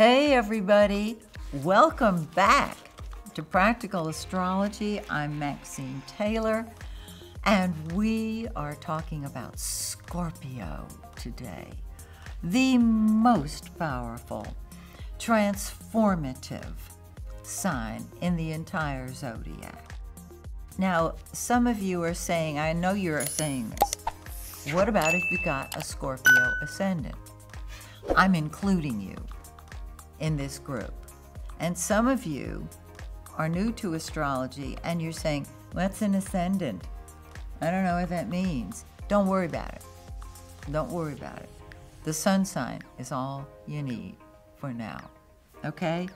Hey everybody, welcome back to Practical Astrology. I'm Maxine Taylor, and we are talking about Scorpio today, the most powerful, transformative sign in the entire zodiac. Now, some of you are saying, I know you're saying this, what about if you got a Scorpio ascendant? I'm including you in this group. And some of you are new to astrology and you're saying, what's an ascendant? I don't know what that means. Don't worry about it. Don't worry about it. The sun sign is all you need for now, okay?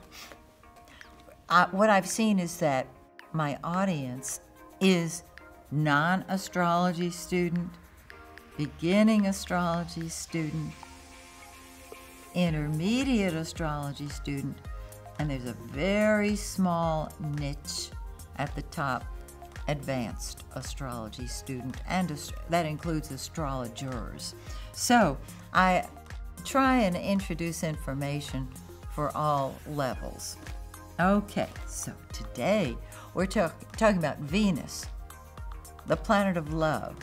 What I've seen is that my audience is non-astrology student, beginning astrology student, intermediate astrology student, and there's a very small niche at the top, advanced astrology student, and that includes astrologers. So I try and introduce information for all levels. Okay, so today we're talking about Venus, the planet of love.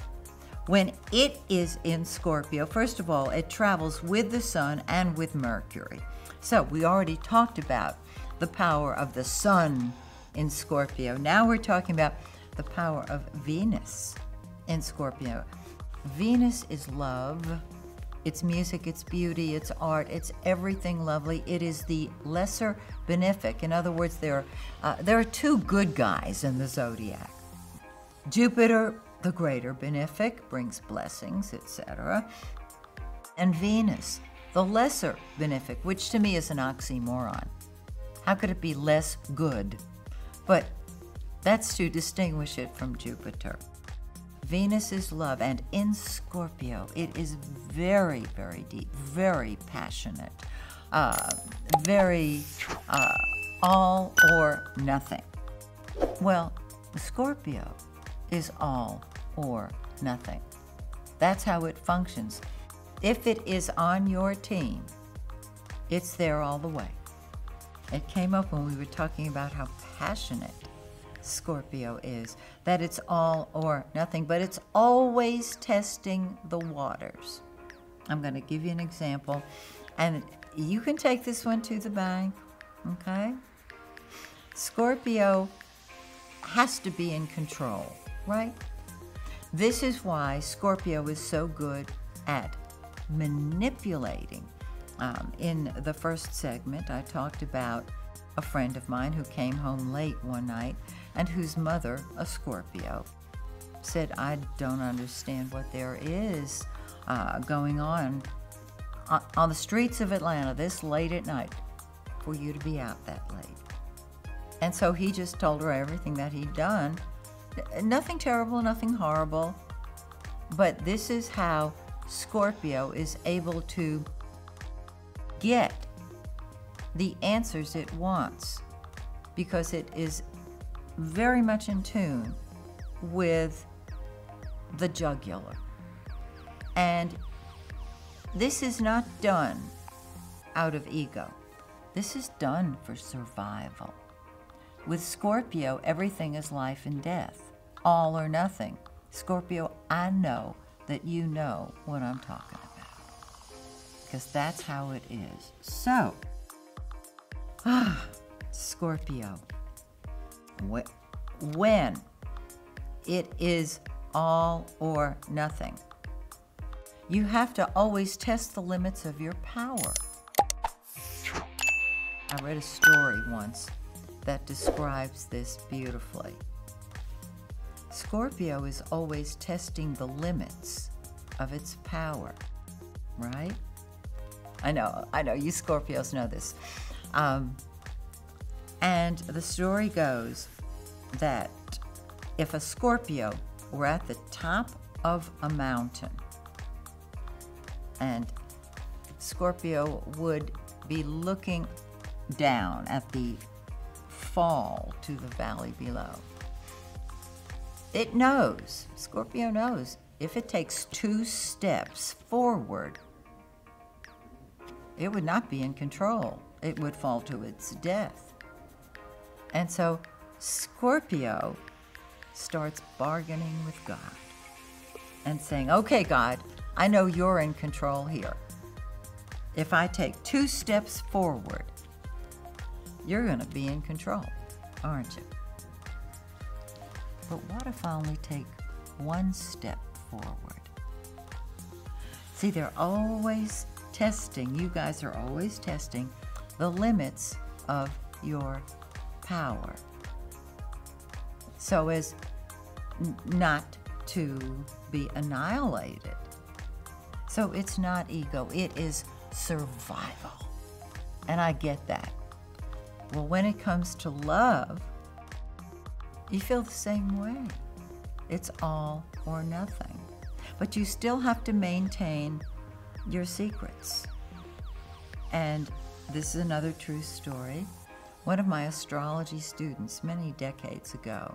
When it is in Scorpio, first of all, it travels with the sun and with Mercury. So we already talked about the power of the sun in Scorpio. Now we're talking about the power of Venus in Scorpio. Venus is love, it's music, it's beauty, it's art, it's everything lovely. It is the lesser benefic. In other words, there are two good guys in the zodiac. Jupiter, the greater benefic, brings blessings, etc. And Venus, the lesser benefic, which to me is an oxymoron. How could it be less good? But that's to distinguish it from Jupiter. Venus is love, and in Scorpio, it is very, very deep, very passionate, very all or nothing. Well, Scorpio is all or nothing. That's how it functions. If it is on your team, it's there all the way. It came up when we were talking about how passionate Scorpio is, that it's all or nothing, but it's always testing the waters. I'm going to give you an example, and you can take this one to the bank, okay? Scorpio has to be in control, right? This is why Scorpio is so good at manipulating. In the first segment, I talked about a friend of mine who came home late one night and whose mother, a Scorpio, said, I don't understand what there is going on the streets of Atlanta this late at night for you to be out that late. And so he just told her everything that he'd done. Nothing terrible, nothing horrible, but this is how Scorpio is able to get the answers it wants, because it is very much in tune with the jugular. And this is not done out of ego. This is done for survival. With Scorpio, everything is life and death, all or nothing. Scorpio, I know that you know what I'm talking about, because that's how it is. So, Scorpio, when it is all or nothing, you have to always test the limits of your power. I read a story once that describes this beautifully. Scorpio is always testing the limits of its power, right? I know, you Scorpios know this. And the story goes that if a Scorpio were at the top of a mountain, and Scorpio would be looking down at the fall to the valley below. It knows, Scorpio knows, if it takes 2 steps forward, it would not be in control. it would fall to its death. And so Scorpio starts bargaining with God and saying, okay, God, I know you're in control here. If I take 2 steps forward, you're going to be in control, aren't you? But what if I only take 1 step forward? See, they're always testing, you guys are always testing the limits of your power, so as not to be annihilated. So it's not ego, it is survival. And I get that. Well, when it comes to love, you feel the same way. It's all or nothing. But you still have to maintain your secrets. And this is another true story. One of my astrology students many decades ago,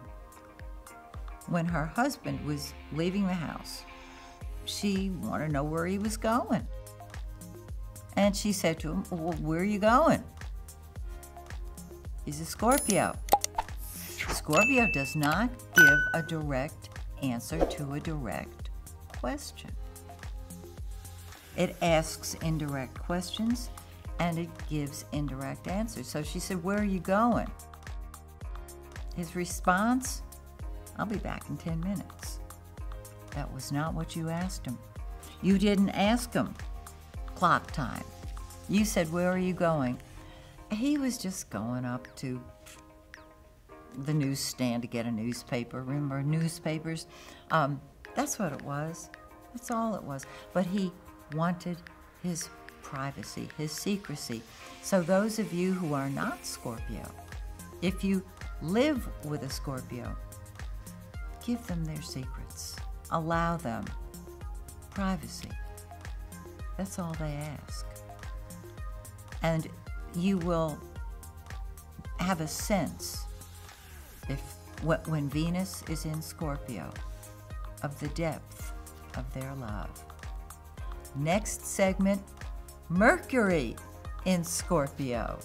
when her husband was leaving the house, she wanted to know where he was going. And she said to him, well, where are you going? He's a Scorpio. Scorpio does not give a direct answer to a direct question. It asks indirect questions and it gives indirect answers. So she said, where are you going? His response, I'll be back in 10 minutes. That was not what you asked him. You didn't ask him clock time. You said, where are you going? He was just going up to the newsstand to get a newspaper. Remember newspapers? That's what it was. That's all it was. But he wanted his privacy, his secrecy. So those of you who are not Scorpio, if you live with a Scorpio, give them their secrets. Allow them privacy. That's all they ask. And you will have a sense, when Venus is in Scorpio, of the depth of their love. Next segment, Mercury in Scorpio.